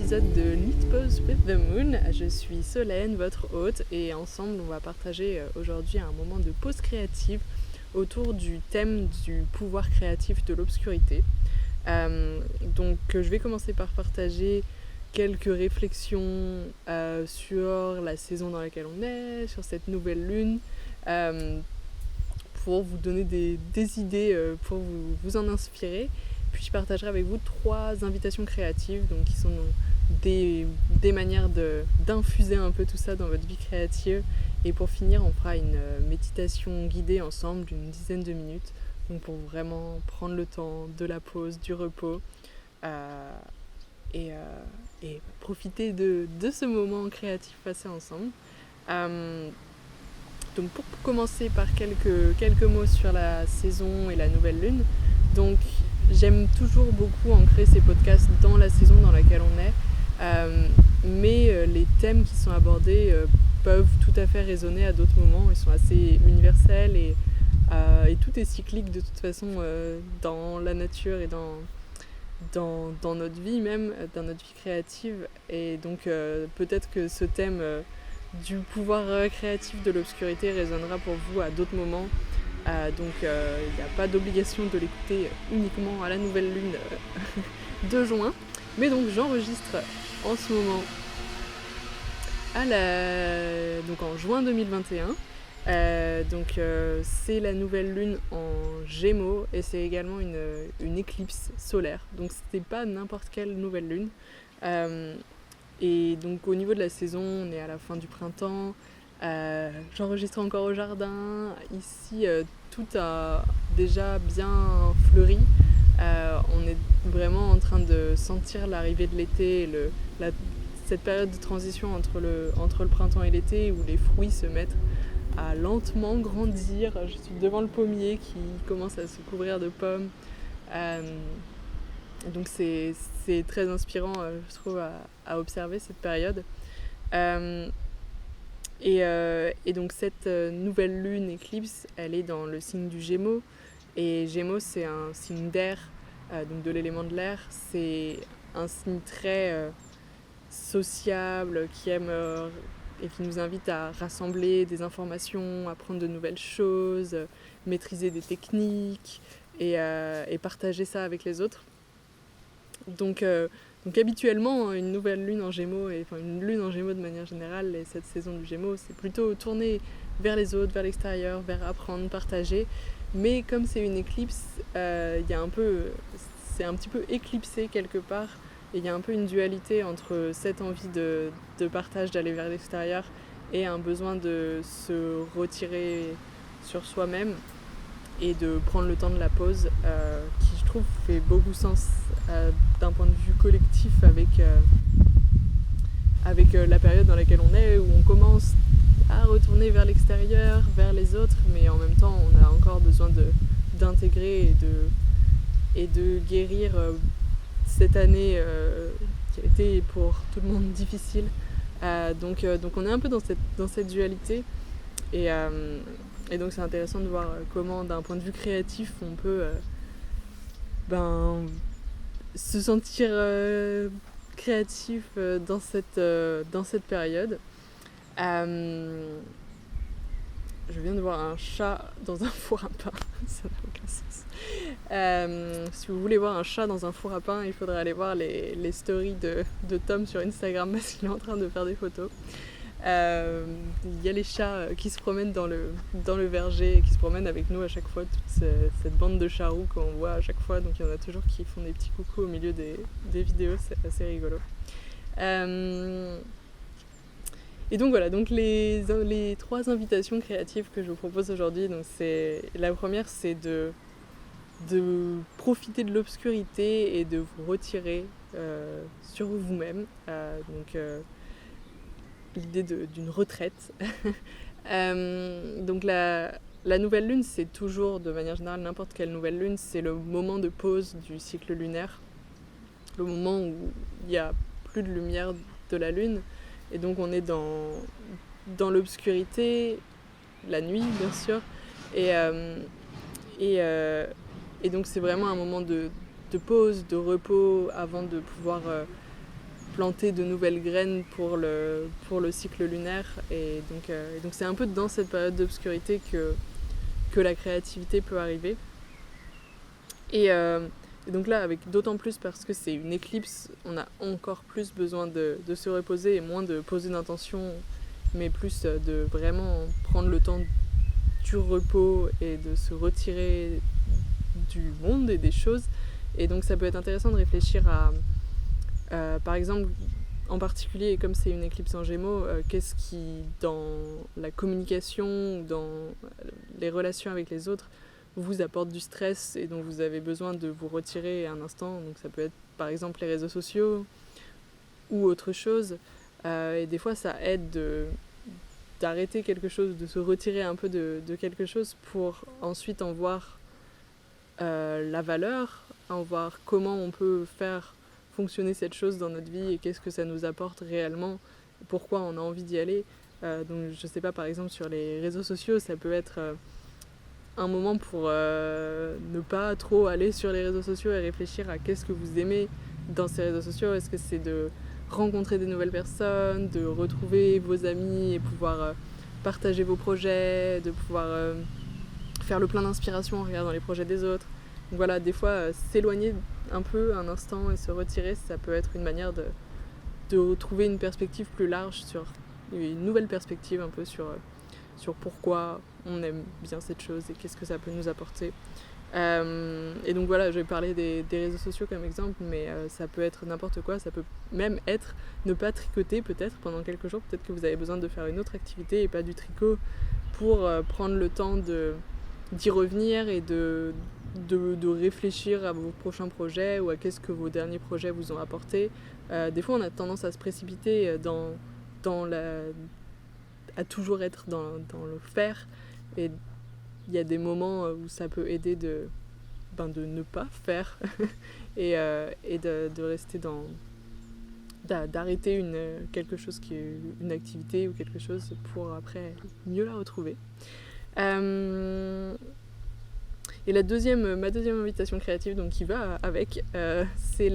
épisode de Lit Pause with the Moon. Je suis Solène, votre hôte, et ensemble on va partager aujourd'hui un moment de pause créative autour du thème du pouvoir créatif de l'obscurité. Donc je vais commencer par partager quelques réflexions sur la saison dans laquelle on est, sur cette nouvelle lune, pour vous donner des idées, pour vous en inspirer. Puis je partagerai avec vous 3 invitations créatives, donc qui sont des manières d'infuser un peu tout ça dans votre vie créative. Et pour finir, on fera une méditation guidée ensemble d'une dizaine de minutes, donc pour vraiment prendre le temps de la pause, du repos, et profiter de ce moment créatif passé ensemble. Donc pour commencer par quelques mots sur la saison et la nouvelle lune. Donc j'aime toujours beaucoup ancrer ces podcasts dans la saison dans laquelle on est, mais les thèmes qui sont abordés peuvent tout à fait résonner à d'autres moments. Ils sont assez universels et tout est cyclique de toute façon dans la nature et dans notre vie même, dans notre vie créative. Et donc peut-être que ce thème du pouvoir créatif de l'obscurité résonnera pour vous à d'autres moments. Donc il n'y a pas d'obligation de l'écouter uniquement à la nouvelle lune de juin. Mais donc j'enregistre en ce moment donc en juin 2021. Donc c'est la nouvelle lune en Gémeaux et c'est également une éclipse solaire. Donc c'était pas n'importe quelle nouvelle lune. Et donc au niveau de la saison, on est à la fin du printemps. J'enregistre encore au jardin. Ici, tout a déjà bien fleuri. On est vraiment en train de sentir l'arrivée de l'été, cette période de transition entre le printemps et l'été où les fruits se mettent à lentement grandir. Je suis devant le pommier qui commence à se couvrir de pommes. Donc c'est très inspirant, je trouve, à observer cette période. Et donc cette nouvelle lune éclipse, elle est dans le signe du Gémeaux. Et Gémeaux, c'est un signe d'air, donc de l'élément de l'air. C'est un signe très sociable, qui aime et qui nous invite à rassembler des informations, apprendre de nouvelles choses, maîtriser des techniques et partager ça avec les autres. Donc habituellement, une nouvelle lune en Gémeaux, une lune en Gémeaux de manière générale, et cette saison du Gémeaux, c'est plutôt tourné vers les autres, vers l'extérieur, vers apprendre, partager. Mais comme c'est une éclipse, c'est un petit peu éclipsé quelque part. Et il y a un peu une dualité entre cette envie de partage, d'aller vers l'extérieur, et un besoin de se retirer sur soi-même et de prendre le temps de la pause, qui je trouve fait beaucoup sens d'un point de vue collectif avec la période dans laquelle on est, où on commence à retourner vers l'extérieur, vers les autres, mais en même temps on a encore besoin d'intégrer et de guérir cette année qui a été pour tout le monde difficile. Donc on est un peu dans cette dualité, et donc c'est intéressant de voir comment d'un point de vue créatif on peut se sentir créatif dans cette période. Je viens de voir un chat dans un four à pain, ça n'a aucun sens. Si vous voulez voir un chat dans un four à pain, il faudrait aller voir les stories de Tom sur Instagram parce qu'il est en train de faire des photos. Il y a les chats qui se promènent dans le verger et qui se promènent avec nous à chaque fois, toute cette bande de charroux qu'on voit à chaque fois. Donc il y en a toujours qui font des petits coucous au milieu des vidéos, c'est assez rigolo. Et donc voilà, donc les 3 invitations créatives que je vous propose aujourd'hui. Donc la première, c'est de profiter de l'obscurité et de vous retirer sur vous-même. Donc l'idée d'une retraite. Donc la nouvelle lune, c'est toujours, de manière générale, n'importe quelle nouvelle lune, c'est le moment de pause du cycle lunaire, le moment où il n'y a plus de lumière de la lune, et donc on est dans l'obscurité, la nuit bien sûr, et donc c'est vraiment un moment de pause, de repos, avant de pouvoir planter de nouvelles graines pour le cycle lunaire. Et donc c'est un peu dans cette période d'obscurité que la créativité peut arriver. Et donc là, avec d'autant plus parce que c'est une éclipse, on a encore plus besoin de se reposer et moins de poser d'intention, mais plus de vraiment prendre le temps du repos et de se retirer du monde et des choses. Et donc ça peut être intéressant de réfléchir à, par exemple, en particulier, comme c'est une éclipse en Gémeaux, qu'est-ce qui, dans la communication ou dans les relations avec les autres, vous apporte du stress et dont vous avez besoin de vous retirer un instant. Donc ça peut être par exemple les réseaux sociaux ou autre chose. Et des fois ça aide d'arrêter quelque chose, de se retirer un peu de quelque chose pour ensuite en voir la valeur, en voir comment on peut faire fonctionner cette chose dans notre vie et qu'est-ce que ça nous apporte réellement, pourquoi on a envie d'y aller. Donc je sais pas, par exemple sur les réseaux sociaux, ça peut être un moment pour ne pas trop aller sur les réseaux sociaux et réfléchir à qu'est-ce que vous aimez dans ces réseaux sociaux. Est-ce que c'est de rencontrer des nouvelles personnes, de retrouver vos amis et pouvoir partager vos projets, de pouvoir faire le plein d'inspiration en regardant les projets des autres. Donc voilà, des fois s'éloigner un peu un instant et se retirer, ça peut être une manière de trouver une perspective plus large, une nouvelle perspective un peu sur pourquoi on aime bien cette chose et qu'est-ce que ça peut nous apporter. Et donc voilà, je vais parler des réseaux sociaux comme exemple, mais ça peut être n'importe quoi, ça peut même être ne pas tricoter peut-être pendant quelques jours, peut-être que vous avez besoin de faire une autre activité et pas du tricot pour prendre le temps d'y revenir et de réfléchir à vos prochains projets ou à qu'est-ce que vos derniers projets vous ont apporté. Des fois on a tendance à se précipiter à toujours être dans le faire, et il y a des moments où ça peut aider de ne pas faire et de rester d'arrêter quelque chose qui est une activité ou quelque chose pour après mieux la retrouver. Et ma deuxième invitation créative, donc qui va avec, c'est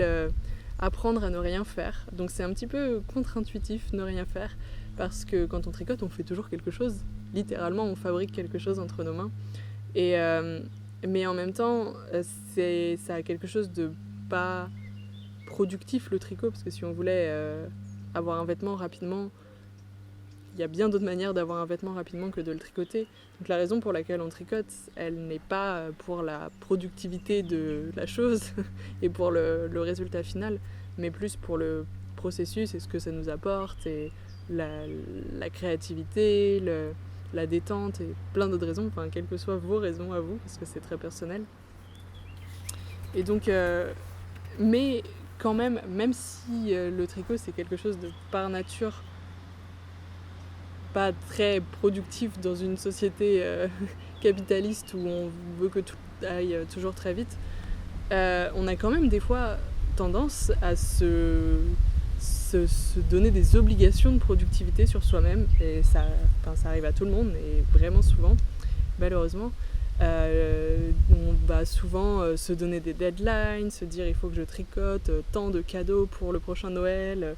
apprendre à ne rien faire. Donc c'est un petit peu contre-intuitif, ne rien faire, parce que quand on tricote, on fait toujours quelque chose. Littéralement, on fabrique quelque chose entre nos mains. Mais en même temps, ça a quelque chose de pas productif, le tricot, parce que si on voulait avoir un vêtement rapidement, il y a bien d'autres manières d'avoir un vêtement rapidement que de le tricoter. Donc la raison pour laquelle on tricote, elle n'est pas pour la productivité de la chose et pour le résultat final, mais plus pour le processus et ce que ça nous apporte, et la créativité, la détente et plein d'autres raisons, enfin quelles que soient vos raisons à vous, parce que c'est très personnel. Et donc, mais quand même si le tricot c'est quelque chose de par nature pas très productif dans une société capitaliste où on veut que tout aille toujours très vite, on a quand même des fois tendance à se donner des obligations de productivité sur soi-même, et ça arrive à tout le monde et vraiment souvent, malheureusement. On va souvent se donner des deadlines, se dire il faut que je tricote tant de cadeaux pour le prochain Noël,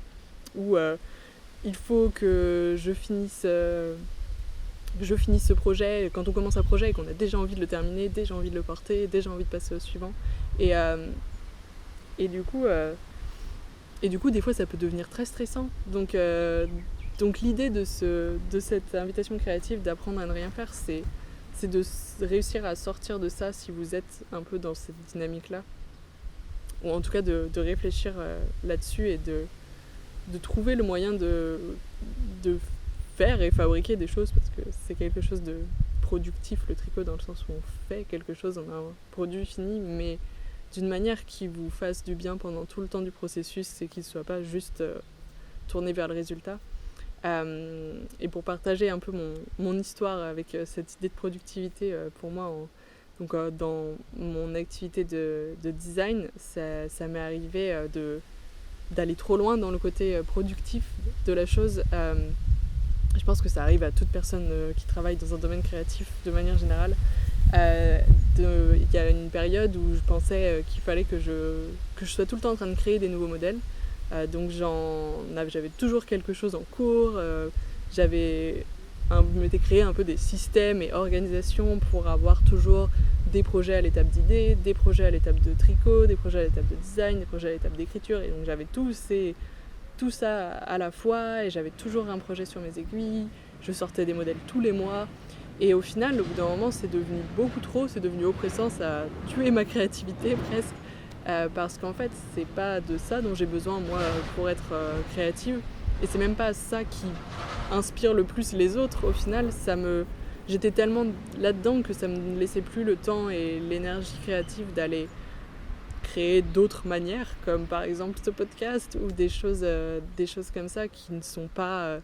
ou il faut que je finisse ce projet. Quand on commence un projet et qu'on a déjà envie de le terminer, déjà envie de le porter, déjà envie de passer au suivant, et du coup des fois ça peut devenir très stressant. Donc l'idée de cette invitation créative d'apprendre à ne rien faire, c'est de réussir à sortir de ça si vous êtes un peu dans cette dynamique-là, ou en tout cas de réfléchir là-dessus et de trouver le moyen de faire et fabriquer des choses, parce que c'est quelque chose de productif, le tricot, dans le sens où on fait quelque chose, on a un produit fini, mais d'une manière qui vous fasse du bien pendant tout le temps du processus et qui ne soit pas juste tourné vers le résultat. Et pour partager un peu mon histoire avec cette idée de productivité, pour moi, dans mon activité de design, ça m'est arrivé d'aller trop loin dans le côté productif de la chose. Je pense que ça arrive à toute personne qui travaille dans un domaine créatif de manière générale. Il y a une période où je pensais qu'il fallait que je sois tout le temps en train de créer des nouveaux modèles, Donc j'avais toujours quelque chose en cours. Je m'étais créé un peu des systèmes et organisations pour avoir toujours des projets à l'étape d'idée, des projets à l'étape de tricot, des projets à l'étape de design, des projets à l'étape d'écriture. Et donc j'avais tout ça à la fois et j'avais toujours un projet sur mes aiguilles. Je sortais des modèles tous les mois. Et au final, au bout d'un moment, c'est devenu beaucoup trop, c'est devenu oppressant, ça a tué ma créativité presque. Parce qu'en fait, c'est pas de ça dont j'ai besoin, moi, pour être créative. Et c'est même pas ça qui inspire le plus les autres. Au final, j'étais tellement là-dedans que ça me laissait plus le temps et l'énergie créative d'aller créer d'autres manières, comme par exemple ce podcast ou des choses comme ça qui ne sont pas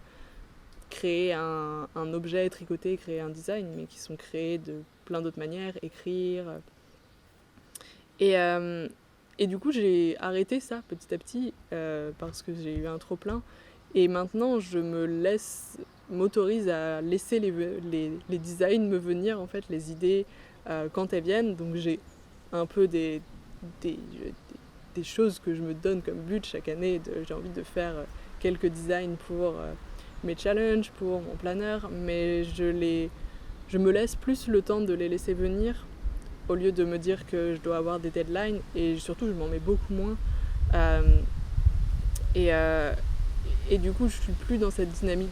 créer un objet, tricoter, créer un design, mais qui sont créés de plein d'autres manières, écrire. Et du coup, j'ai arrêté ça petit à petit parce que j'ai eu un trop-plein. Et maintenant, m'autorise à laisser les designs me venir, en fait, les idées quand elles viennent. Donc j'ai un peu des choses que je me donne comme but chaque année. J'ai envie de faire quelques designs pour mes challenges, pour mon planeur, mais je me laisse plus le temps de les laisser venir au lieu de me dire que je dois avoir des deadlines, et surtout je m'en mets beaucoup moins. Et du coup, je suis plus dans cette dynamique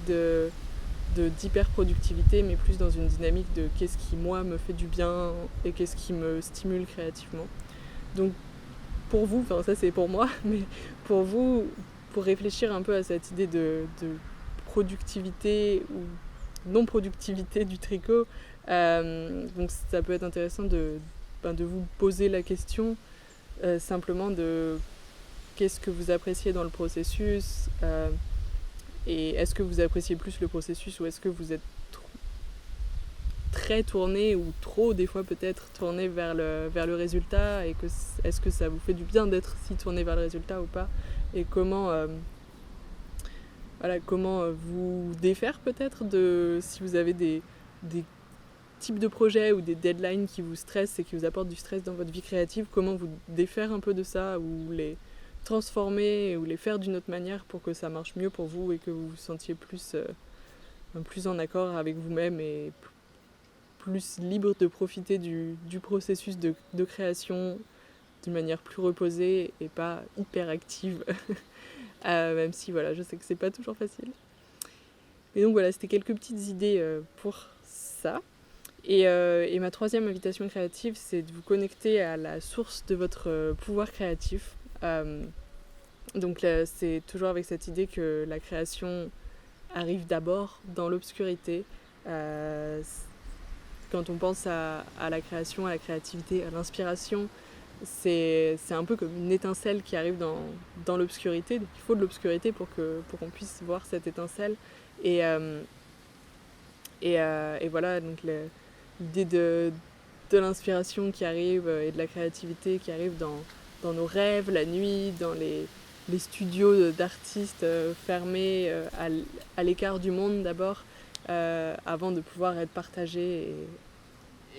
d'hyper-productivité, mais plus dans une dynamique de qu'est-ce qui, moi, me fait du bien et qu'est-ce qui me stimule créativement. Donc, pour vous, enfin ça c'est pour moi, mais pour vous, pour réfléchir un peu à cette idée de productivité ou non-productivité du tricot, donc ça peut être intéressant de vous poser la question simplement de qu'est-ce que vous appréciez dans le processus, et est-ce que vous appréciez plus le processus ou est-ce que vous êtes très tourné ou trop des fois peut-être tourné vers le résultat, et est-ce que ça vous fait du bien d'être si tourné vers le résultat ou pas, et comment vous défaire peut-être si vous avez des types de projets ou des deadlines qui vous stressent et qui vous apportent du stress dans votre vie créative, comment vous défaire un peu de ça ou les transformer ou les faire d'une autre manière pour que ça marche mieux pour vous et que vous vous sentiez plus en accord avec vous-même et plus libre de profiter du processus de création d'une manière plus reposée et pas hyper active. Même si je sais que c'est pas toujours facile. Et donc voilà, c'était quelques petites idées pour ça. Et ma troisième invitation créative, c'est de vous connecter à la source de votre pouvoir créatif. Donc là, c'est toujours avec cette idée que la création arrive d'abord dans l'obscurité. Quand on pense à la création, à la créativité, à l'inspiration, c'est un peu comme une étincelle qui arrive dans l'obscurité. Donc il faut de l'obscurité pour qu'on puisse voir cette étincelle. Et voilà, donc l'idée de l'inspiration qui arrive et de la créativité qui arrive dans nos rêves, la nuit, dans les studios d'artistes fermés à l'écart du monde d'abord, avant de pouvoir être partagés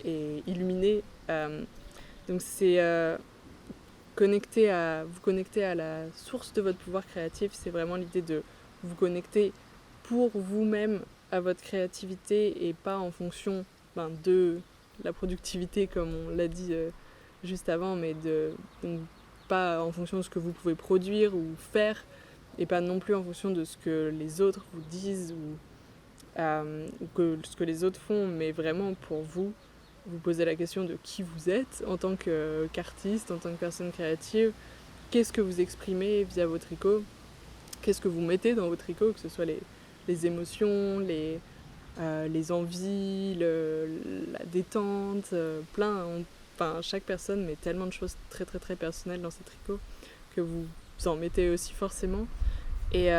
et illuminés. Donc c'est vous connecter à la source de votre pouvoir créatif, c'est vraiment l'idée de vous connecter pour vous-même à votre créativité et pas en fonction de la productivité comme on l'a dit juste avant, mais donc pas en fonction de ce que vous pouvez produire ou faire, et pas non plus en fonction de ce que les autres vous disent ou ce que les autres font, mais vraiment pour vous posez la question de qui vous êtes en tant qu'artiste, en tant que personne créative. Qu'est-ce que vous exprimez via vos tricots? Qu'est-ce que vous mettez dans vos tricots, que ce soit les émotions, les envies, la détente, chaque personne met tellement de choses très très très personnelles dans ses tricots que vous en mettez aussi forcément. Et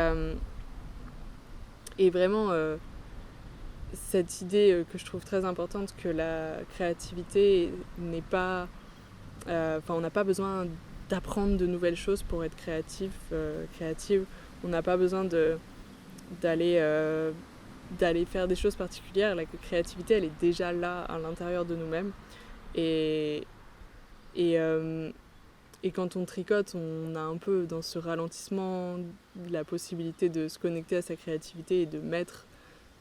vraiment cette idée que je trouve très importante, que la créativité n'est pas... on n'a pas besoin d'apprendre de nouvelles choses pour être créative. On n'a pas besoin d'aller faire des choses particulières. La créativité, elle est déjà là à l'intérieur de nous-mêmes. Et Et quand on tricote, on a un peu dans ce ralentissement la possibilité de se connecter à sa créativité et de mettre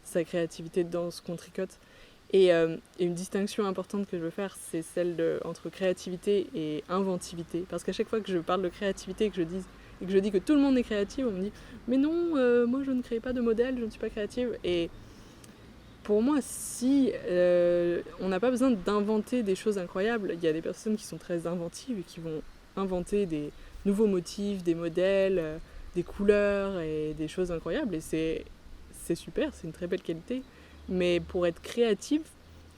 sa créativité dans ce qu'on tricote. Et une distinction importante que je veux faire, c'est celle entre créativité et inventivité. Parce qu'à chaque fois que je parle de créativité et que je dis que tout le monde est créatif, on me dit « Mais non, moi je ne crée pas de modèle, je ne suis pas créative. » Et pour moi, si on n'a pas besoin d'inventer des choses incroyables, il y a des personnes qui sont très inventives et qui vont inventer des nouveaux motifs, des modèles, des couleurs et des choses incroyables. Et c'est super, c'est une très belle qualité. Mais pour être créative,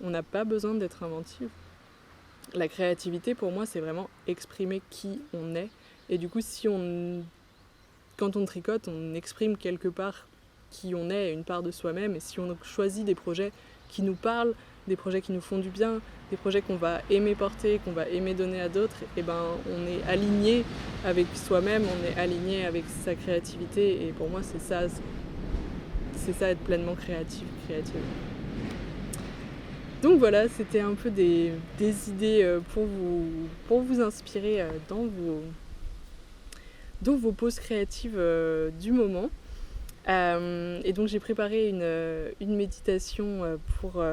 on n'a pas besoin d'être inventive. La créativité, pour moi, c'est vraiment exprimer qui on est. Et du coup, quand on tricote, on exprime quelque part qui on est, une part de soi-même. Et si on choisit des projets qui nous parlent, des projets qui nous font du bien, des projets qu'on va aimer porter, qu'on va aimer donner à d'autres, et ben on est aligné avec soi-même, on est aligné avec sa créativité. Et pour moi, c'est ça être pleinement créative. Donc voilà, c'était un peu des idées pour vous inspirer dans vos pauses créatives du moment. Et donc j'ai préparé une méditation pour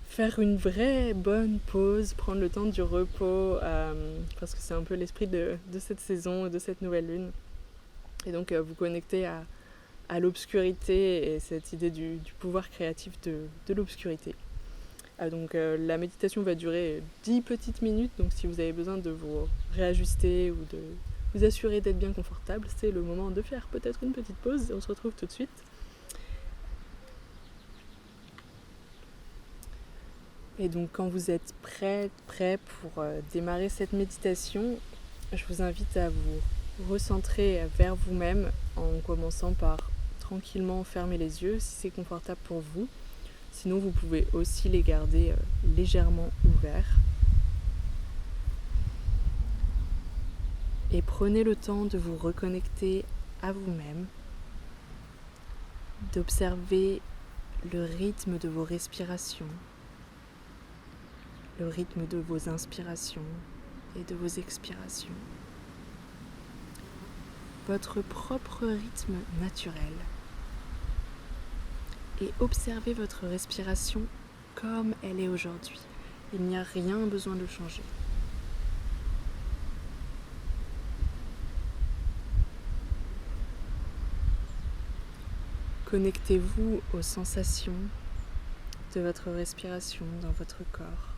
faire une vraie bonne pause, prendre le temps du repos, parce que c'est un peu l'esprit de cette saison, de cette nouvelle lune. Et donc vous connecter à l'obscurité et cette idée du pouvoir créatif de l'obscurité. Donc la méditation va durer 10 petites minutes, donc si vous avez besoin de vous réajuster ou de vous assurer d'être bien confortable, c'est le moment de faire peut-être une petite pause et on se retrouve tout de suite. Et donc quand vous êtes prêt pour démarrer cette méditation, je vous invite à vous recentrer vers vous-même en commençant par tranquillement fermer les yeux si c'est confortable pour vous. Sinon, vous pouvez aussi les garder légèrement ouverts. Et prenez le temps de vous reconnecter à vous-même, d'observer le rythme de vos respirations, le rythme de vos inspirations et de vos expirations. Votre propre rythme naturel. Et observez votre respiration comme elle est aujourd'hui. Il n'y a rien besoin de changer. Connectez-vous aux sensations de votre respiration dans votre corps.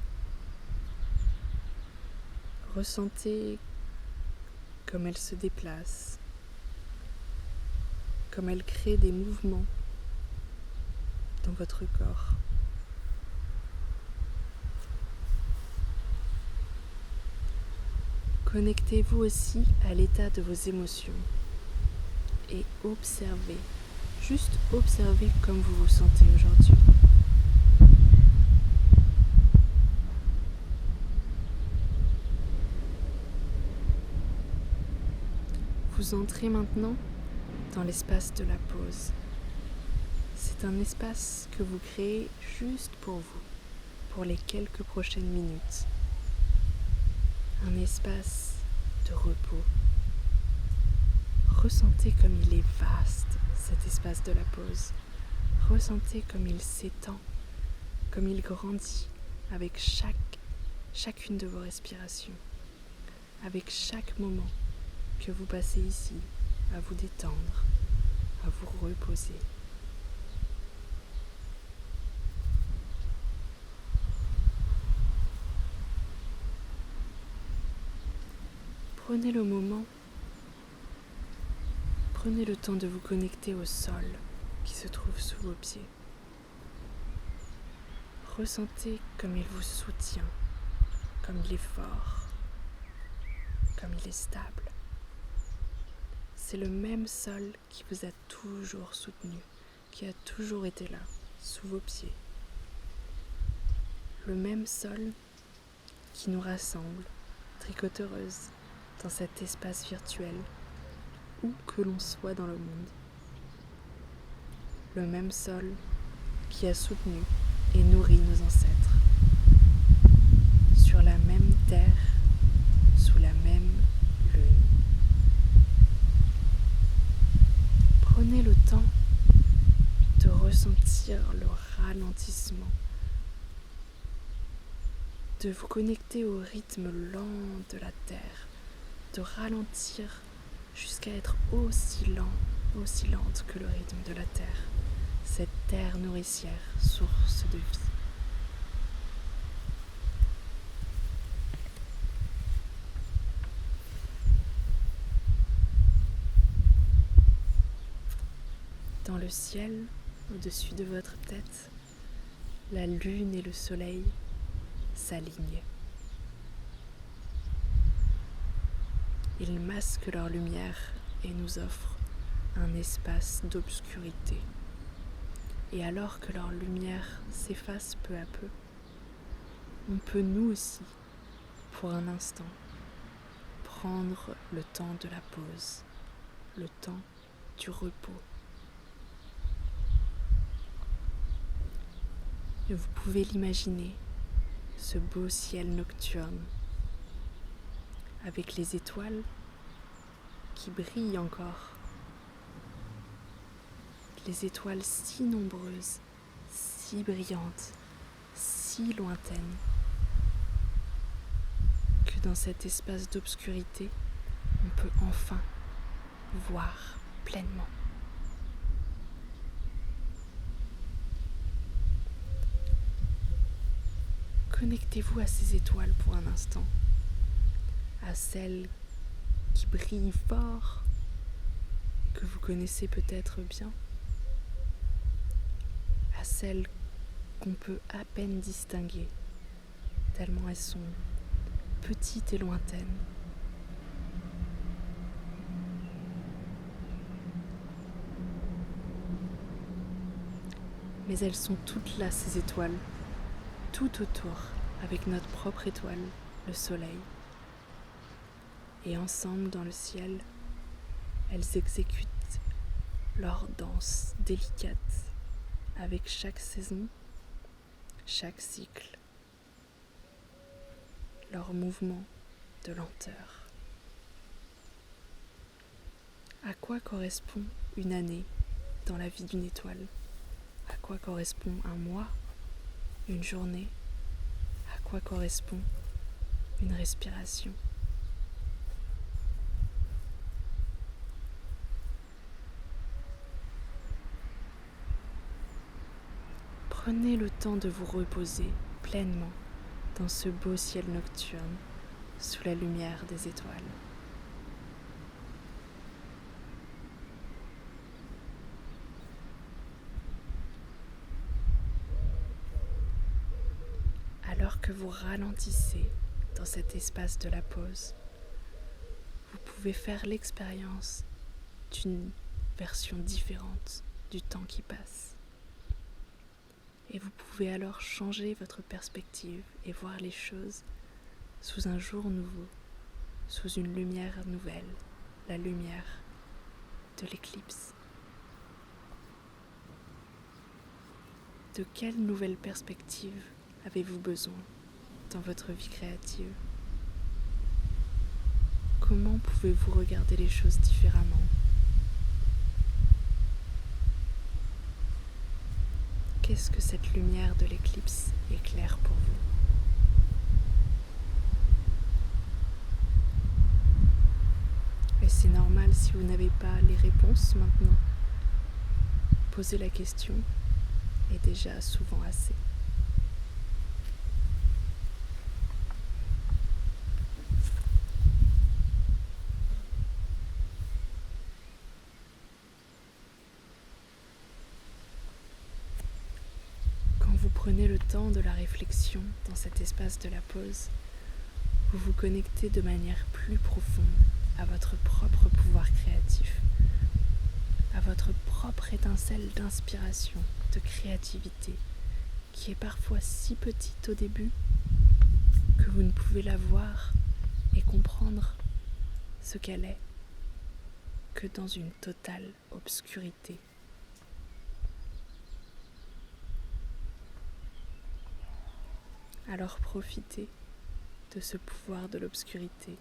Ressentez comme elle se déplace, comme elle crée des mouvements dans votre corps. Connectez-vous aussi à l'état de vos émotions et observez, juste observez comme vous vous sentez aujourd'hui. Vous entrez maintenant dans l'espace de la pause. C'est un espace que vous créez juste pour vous, pour les quelques prochaines minutes. Un espace de repos. Ressentez comme il est vaste, cet espace de la pause. Ressentez comme il s'étend, comme il grandit avec chacune de vos respirations, avec chaque moment que vous passez ici à vous détendre, à vous reposer. Prenez le moment, prenez le temps de vous connecter au sol qui se trouve sous vos pieds. Ressentez comme il vous soutient, comme il est fort, comme il est stable. C'est le même sol qui vous a toujours soutenu, qui a toujours été là, sous vos pieds. Le même sol qui nous rassemble, tricoteuses, dans cet espace virtuel, où que l'on soit dans le monde. Le même sol qui a soutenu et nourri nos ancêtres. Sur la même terre, sous la même de vous connecter au rythme lent de la Terre, de ralentir jusqu'à être aussi lente que le rythme de la Terre, cette Terre nourricière, source de vie. Dans le ciel, au-dessus de votre tête, la lune et le soleil s'alignent. Ils masquent leur lumière et nous offrent un espace d'obscurité. Et alors que leur lumière s'efface peu à peu, on peut nous aussi, pour un instant, prendre le temps de la pause, le temps du repos. Et vous pouvez l'imaginer, ce beau ciel nocturne, avec les étoiles qui brillent encore. Les étoiles si nombreuses, si brillantes, si lointaines, que dans cet espace d'obscurité, on peut enfin voir pleinement. Connectez-vous à ces étoiles pour un instant, à celles qui brillent fort, que vous connaissez peut-être bien, à celles qu'on peut à peine distinguer, tellement elles sont petites et lointaines. Mais elles sont toutes là, ces étoiles, tout autour, avec notre propre étoile, le soleil. Et ensemble, dans le ciel, elles exécutent leur danse délicate, avec chaque saison, chaque cycle, leur mouvement de lenteur. À quoi correspond une année dans la vie d'une étoile? À quoi correspond un mois, une journée? À quoi correspond une respiration? Prenez le temps de vous reposer pleinement dans ce beau ciel nocturne sous la lumière des étoiles. Alors que vous ralentissez dans cet espace de la pause, vous pouvez faire l'expérience d'une version différente du temps qui passe. Et vous pouvez alors changer votre perspective et voir les choses sous un jour nouveau, sous une lumière nouvelle, la lumière de l'éclipse. De quelle nouvelle perspective avez-vous besoin dans votre vie créative? Comment pouvez-vous regarder les choses différemment? Qu'est-ce que cette lumière de l'éclipse éclaire pour vous? Et c'est normal si vous n'avez pas les réponses maintenant. Poser la question est déjà souvent assez. Vous prenez le temps de la réflexion dans cet espace de la pause, vous vous connectez de manière plus profonde à votre propre pouvoir créatif, à votre propre étincelle d'inspiration, de créativité, qui est parfois si petite au début que vous ne pouvez la voir et comprendre ce qu'elle est que dans une totale obscurité. Alors profitez de ce pouvoir de l'obscurité.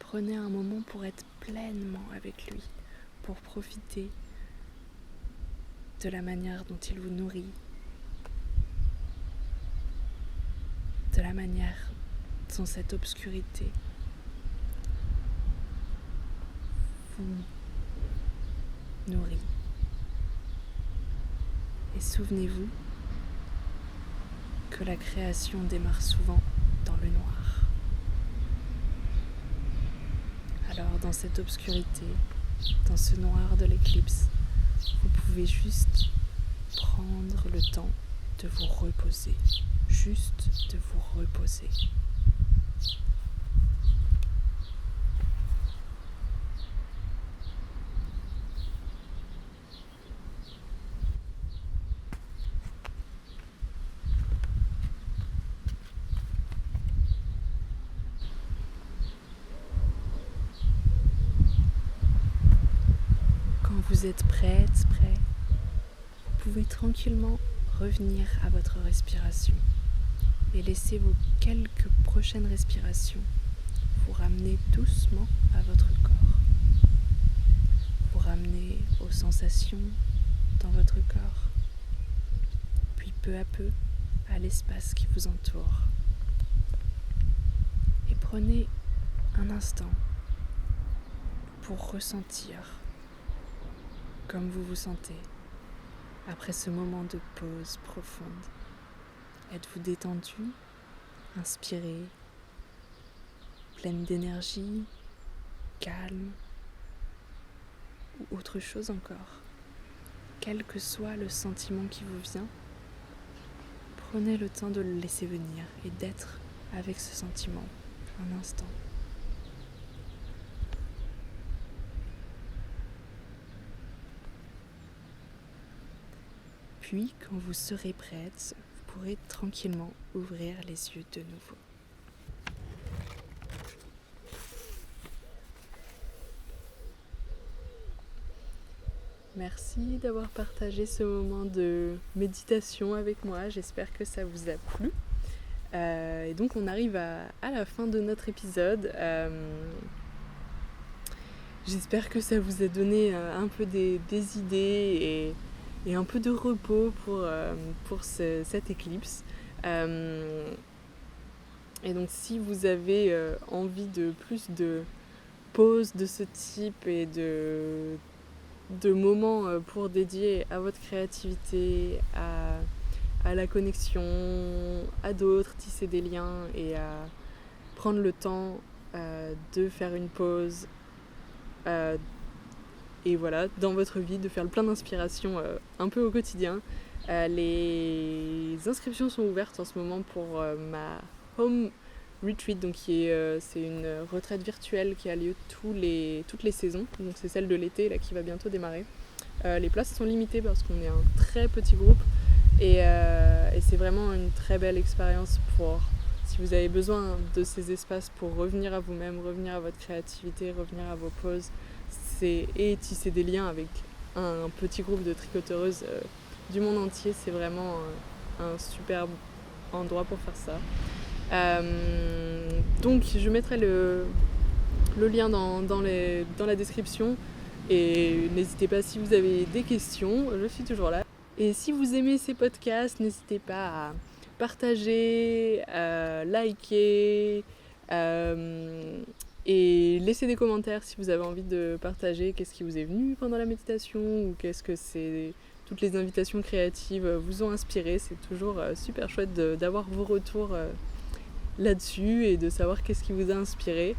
Prenez un moment pour être pleinement avec lui, pour profiter de la manière dont il vous nourrit, de la manière dans cette obscurité, vous nourrit. Et souvenez-vous que la création démarre souvent dans le noir. Alors dans cette obscurité, dans ce noir de l'éclipse, vous pouvez juste prendre le temps de vous reposer, juste de vous reposer. Quand vous êtes prête, prêt, vous pouvez tranquillement revenir à votre respiration et laisser vos quelques prochaines respirations vous ramener doucement à votre corps, vous ramener aux sensations dans votre corps, puis peu à peu à l'espace qui vous entoure. Et prenez un instant pour ressentir comme vous vous sentez après ce moment de pause profonde. Êtes-vous détendu, inspiré, pleine d'énergie, calme ou autre chose encore? Quel que soit le sentiment qui vous vient, prenez le temps de le laisser venir et d'être avec ce sentiment un instant. Puis, quand vous serez prête, vous pourrez tranquillement ouvrir les yeux de nouveau. Merci d'avoir partagé ce moment de méditation avec moi. J'espère que ça vous a plu. Et donc, on arrive à la fin de notre épisode. J'espère que ça vous a donné un peu des idées et un peu de repos pour cette éclipse. Et donc si vous avez envie de plus de pauses de ce type et de moments pour dédier à votre créativité, à la connexion, à d'autres, tisser des liens et à prendre le temps de faire une pause, et voilà, dans votre vie, de faire le plein d'inspiration un peu au quotidien. Les inscriptions sont ouvertes en ce moment pour ma Home Retreat, donc c'est une retraite virtuelle qui a lieu toutes les saisons, donc c'est celle de l'été là, qui va bientôt démarrer. Les places sont limitées parce qu'on est un très petit groupe et c'est vraiment une très belle expérience si vous avez besoin de ces espaces pour revenir à vous-même, revenir à votre créativité, revenir à vos pauses, et tisser des liens avec un petit groupe de tricoteuses du monde entier. C'est vraiment un super endroit pour faire ça. Donc je mettrai le lien dans la description et n'hésitez pas si vous avez des questions, je suis toujours là. Et si vous aimez ces podcasts, n'hésitez pas à partager, liker, et laissez des commentaires si vous avez envie de partager qu'est-ce qui vous est venu pendant la méditation ou qu'est-ce que toutes les invitations créatives vous ont inspiré. C'est toujours super chouette d'avoir vos retours là-dessus et de savoir qu'est-ce qui vous a inspiré.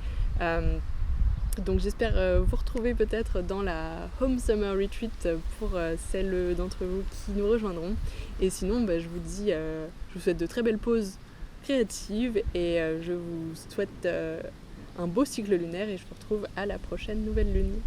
Donc j'espère vous retrouver peut-être dans la Home Summer Retreat pour celles d'entre vous qui nous rejoindront. Et sinon, je vous souhaite de très belles pauses créatives et je vous souhaite un beau cycle lunaire et je vous retrouve à la prochaine nouvelle lune.